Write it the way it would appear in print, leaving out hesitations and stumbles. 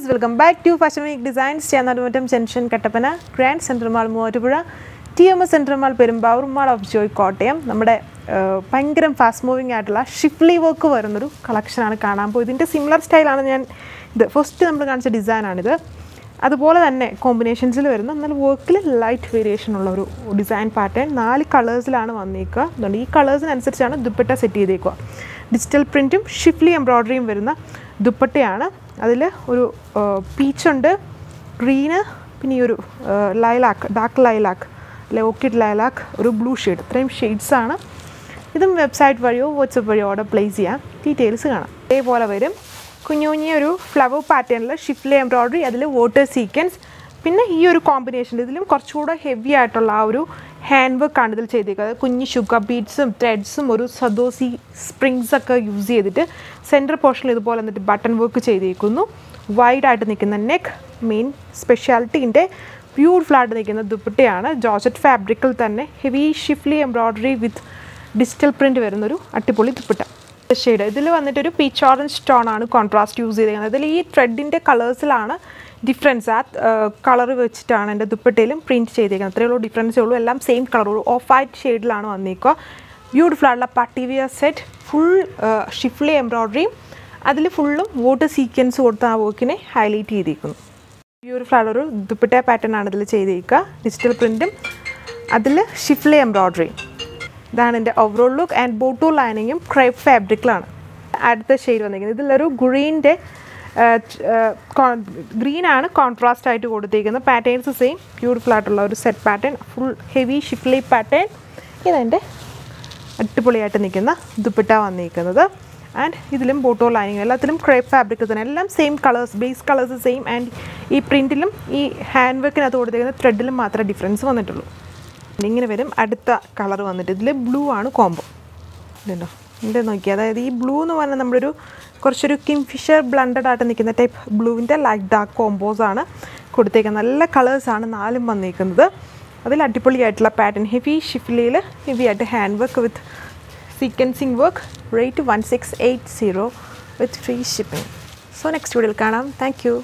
guys, welcome back to Fashion Week Designs. Channel Junction Kattapana, Grand Central Mall Moovattupuzha, TMS Central Mall Perumbavoor, Mall of Joy Kottayam. നമ്മുടെ ഭയങ്കര fast moving ആയിട്ടുള്ള Schiffli work വരുന്നൊരു കളക്ഷനാണ് കാണാൻ പോയത്. ഇതിൻ്റെ similar സ്റ്റൈലാണ് ഞാൻ ഇത് ഫസ്റ്റ് നമ്മൾ കാണിച്ച ഡിസൈനാണിത്. അതുപോലെ തന്നെ കോമ്പിനേഷൻസിൽ വരുന്ന എന്നാൽ വർക്കിൽ ലൈറ്റ് വേരിയേഷൻ ഉള്ള ഒരു ഡിസൈൻ പാറ്റേൺ 4 കളേഴ്സിലാണ് വന്നിരിക്കുക. അതുകൊണ്ട് ഈ കളേഴ്സിനനുസരിച്ചാണ് ദുപ്പട്ട സെറ്റ് ചെയ്തേക്കുക. ഡിജിറ്റൽ പ്രിൻറ്റും ഷിഫ്ലി എംബ്രോയ്ഡറിയും വരുന്ന ദുപ്പട്ടയാണ്. അതിൽ ഒരു പീച്ചുണ്ട്, ഗ്രീന്, പിന്നെ ഈ ഒരു ലൈലാക്ക്, ഡാർക്ക് ലൈലാക്ക്, അല്ലെ ഓർക്കിഡ് ലൈലാക്ക്, ഒരു ബ്ലൂ ഷെയ്ഡ്, ഇത്രയും ഷെയ്ഡ്സാണ്. ഇതും വെബ്സൈറ്റ് വഴിയോ വാട്സപ്പ് വഴിയോ ഓർഡർ പ്ലേസ് ചെയ്യാം. ഡീറ്റെയിൽസ് കാണാം. ഇതേപോലെ വരും കുഞ്ഞു കുഞ്ഞി ഒരു ഫ്ലവർ പാറ്റേണിൽ ഷിഫ്ലി എംബ്രോയ്ഡറി, അതിൽ വാട്ടർ സീക്വൻസ്, പിന്നെ ഈ ഒരു കോമ്പിനേഷൻ ഇതിലും കുറച്ചുകൂടെ ഹെവി ആയിട്ടുള്ള ആ ഒരു ഹാൻഡ് വർക്കാണ് ഇതിൽ ചെയ്തേക്കുന്നത്. കുഞ്ഞ് ഷുഗർ ബീഡ്സും ത്രെഡ്സും ഒരു സദോസി സ്പ്രിങ്സ് ഒക്കെ യൂസ് ചെയ്തിട്ട് സെൻറ്റർ പോർഷനിൽ ഇതുപോലെ എന്നിട്ട് ബട്ടൺ വർക്ക് ചെയ്തേക്കുന്നു. വൈഡായിട്ട് നിൽക്കുന്ന നെക്ക്, മെയിൻ സ്പെഷ്യാലിറ്റിൻ്റെ ബ്യൂട്ടിഫുൾ ആയിട്ട് നിൽക്കുന്ന ദുപ്പട്ടയാണ്. ജോർജറ്റ് ഫാബ്രിക്കിൽ തന്നെ ഹെവി ഷിഫ്ലി എംബ്രോയ്ഡറി വിത്ത് ഡിജിറ്റൽ പ്രിൻറ്റ് വരുന്നൊരു അടിപൊളി ദുപ്പട്ട. ഷെയ്ഡ് ഇതിൽ വന്നിട്ടൊരു പീച്ച് ഓറഞ്ച് ടോണാണ് കോൺട്രാസ്റ്റ് യൂസ് ചെയ്തിരിക്കുന്നത്. ഇതിൽ ഈ ത്രെഡിൻ്റെ കളേഴ്സിലാണ് ഡിഫറൻസ്. ആ കളർ വെച്ചിട്ടാണ് എൻ്റെ ദുപ്പട്ടയിലും പ്രിൻറ്റ് ചെയ്തേക്കുന്നത്. അത്രയേ ഉള്ളൂ, ഡിഫറൻസേ ഉള്ളൂ. എല്ലാം സെയിം കളർ, ഒരു ഓഫ് വൈറ്റ് ഷെയ്ഡിലാണ് വന്നിരിക്കുക. ബ്യൂട്ടിഫുൾ ആയിട്ടുള്ള party wear set, full schiffli എംബ്രോയ്ഡറിയും അതിൽ ഫുള്ളും വാട്ടർ സീക്വൻസ് കൊടുത്ത ആ വർക്കിനെ ഹൈലൈറ്റ് ചെയ്തിരിക്കുന്നു. ബ്യൂട്ടിഫുൾ ആയിട്ടുള്ള ഒരു ദുപ്പട്ട പാറ്റേൺ ആണ് ഇതിൽ ചെയ്തിരിക്കുക. ഡിജിറ്റൽ പ്രിൻറ്റും അതിൽ ഷിഫ്ലി എംബ്രോയ്ഡറി. ഇതാണ് എൻ്റെ ഓവറോൾ ലുക്ക്. ആൻഡ് ബോട്ടോ ലൈനിങ്ങും ക്രേപ്പ് ഫാബ്രിക്കിലാണ്. അടുത്ത ഷെയ്ഡ് വന്നിരിക്കുന്നത് ഇതിലൊരു ഗ്രീൻ്റെ ഗ്രീനാണ് കോൺട്രാസ്റ്റ് ആയിട്ട് കൊടുത്തിരിക്കുന്നത്. പാറ്റേൺസ് സെയിം, ബ്യൂട്ടിഫുൾ ആയിട്ടുള്ള ഒരു set pattern, full heavy Schiffli pattern. ഇതെൻ്റെ അടിപൊളിയായിട്ട് നിൽക്കുന്ന ദുപ്പട്ട വന്നിരിക്കുന്നത്. ആൻഡ് ഇതിലും ബോട്ടോ ലൈനിങ്, എല്ലാത്തിലും ക്രേപ്പ് ഫാബ്രിക് തന്നെ, എല്ലാം same colours, base colours same. And ഈ പ്രിൻറ്റിലും ഈ ഹാൻഡ് വർക്കിനകത്ത് കൊടുത്തിരിക്കുന്ന ത്രെഡിലും മാത്രമേ ഡിഫറൻസ് വന്നിട്ടുള്ളൂ. ഇങ്ങനെ വരും. അടുത്ത കളർ വന്നിട്ട് ഇതിൽ ബ്ലൂ ആണ് കോംബോ. ഇതുണ്ടോ ഇതിൻ്റെ നോക്കി, അതായത് ഈ ബ്ലൂ എന്ന് പറഞ്ഞാൽ നമ്മളൊരു കുറച്ചൊരു കിംഫിഷർ ബ്ലണ്ടഡ് ആയിട്ട് നിൽക്കുന്ന ടൈപ്പ് ബ്ലൂവിൻ്റെ ലൈറ്റ് ഡാർക്ക് കോമ്പോസാണ് കൊടുത്തേക്കുന്നത്. നല്ല കളേഴ്സാണ് 4 വന്നിരിക്കുന്നത്. അതിൽ അടിപൊളിയായിട്ടുള്ള പാറ്റേൺ, ഹെവി ഷിഫ്ലിയിൽ ഹെവി ആയിട്ട് hand work with sequencing work. Rate 1680 with free shipping. So next വീഡിയോയിൽ കാണാം. Thank you.